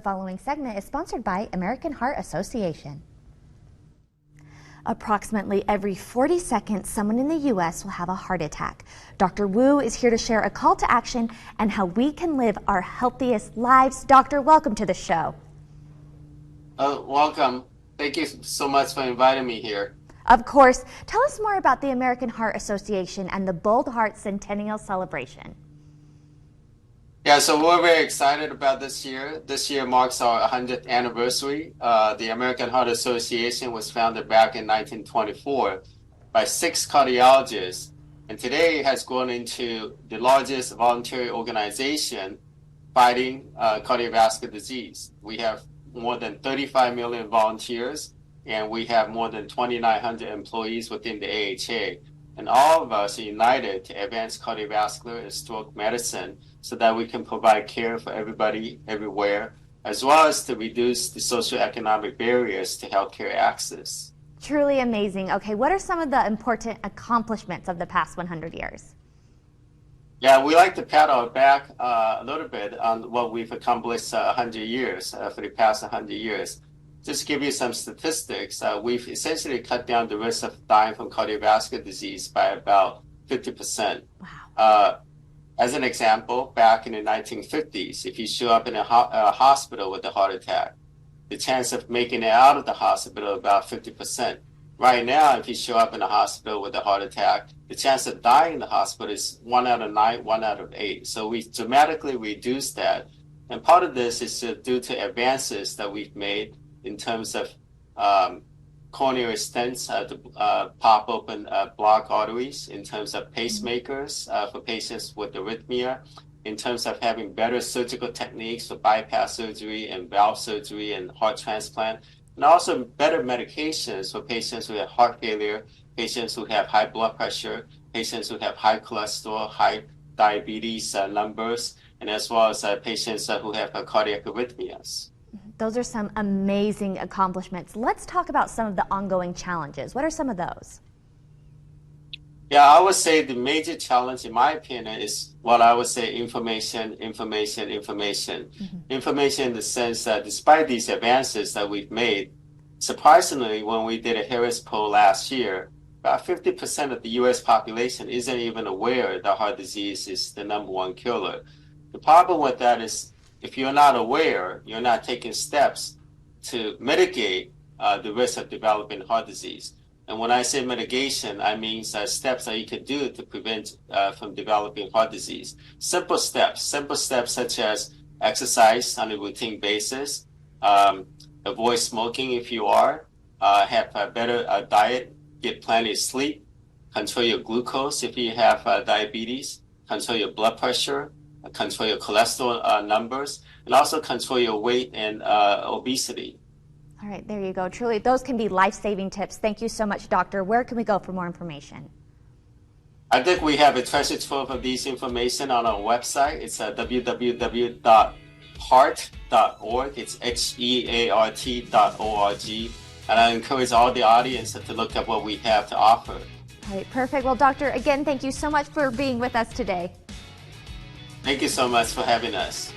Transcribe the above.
following segment is sponsored by American Heart Association. Approximately every 40 seconds, someone in the U.S. will have a heart attack. Dr. Wu is here to share a call to action and how we can live our healthiest lives. Doctor, welcome to the show. Welcome. Thank you so much for inviting me here. Of course. Tell us more about the American Heart Association and the Bold Heart Centennial Celebration. Yeah, so we're very excited about this year. This year marks our 100th anniversary. The American Heart Association was founded back in 1924 by 6 cardiologists, and today it has grown into the largest voluntary organization fighting cardiovascular disease. We have more than 35 million volunteers, and we have more than 2,900 employees within the AHA. And all of us are united to advance cardiovascular and stroke medicine so that we can provide care for everybody, everywhere, as well as to reduce the socioeconomic barriers to healthcare access. Truly amazing. Okay, what are some of the important accomplishments of the past 100 years? Yeah, we like to pat our back a little bit on what we've accomplished 100 years, for the past 100 years. Just to give you some statistics, we've essentially cut down the risk of dying from cardiovascular disease by about 50%. Wow. As an example, back in the 1950s, if you show up in a hospital with a heart attack, the chance of making it out of the hospital is about 50%. Right now, if you show up in a hospital with a heart attack, the chance of dying in the hospital is 1 out of 9, 1 out of 8. So we dramatically reduced that. And part of this is due to advances that we've made in terms of coronary stents to pop open blocked arteries, in terms of pacemakers for patients with arrhythmia, in terms of having better surgical techniques for bypass surgery and valve surgery and heart transplant, and also better medications for patients who have heart failure, patients who have high blood pressure, patients who have high cholesterol, high diabetes numbers, and as well as patients who have cardiac arrhythmias. Those are some amazing accomplishments. Let's talk about some of the ongoing challenges. What are some of those? Yeah, I would say the major challenge, in my opinion, is what I would say information. Information in the sense that despite these advances that we've made, surprisingly, when we did a Harris poll last year, about 50% of the U.S. population isn't even aware that heart disease is the #1 killer. The problem with that is if you're not aware, you're not taking steps to mitigate the risk of developing heart disease. And when I say mitigation, I mean steps that you can do to prevent from developing heart disease. Simple steps such as exercise on a routine basis, avoid smoking if you are, have a better diet, get plenty of sleep, control your glucose if you have diabetes, control your blood pressure, control your cholesterol numbers, and also control your weight and obesity. All right, there you go. Truly, those can be life-saving tips. Thank you so much, Doctor. Where can we go for more information? I think we have a treasure trove of these information on our website. It's www.heart.org. It's HEART.org. And I encourage all the audience to look at what we have to offer. All right, perfect. Well, Doctor, again, thank you so much for being with us today. Thank you so much for having us.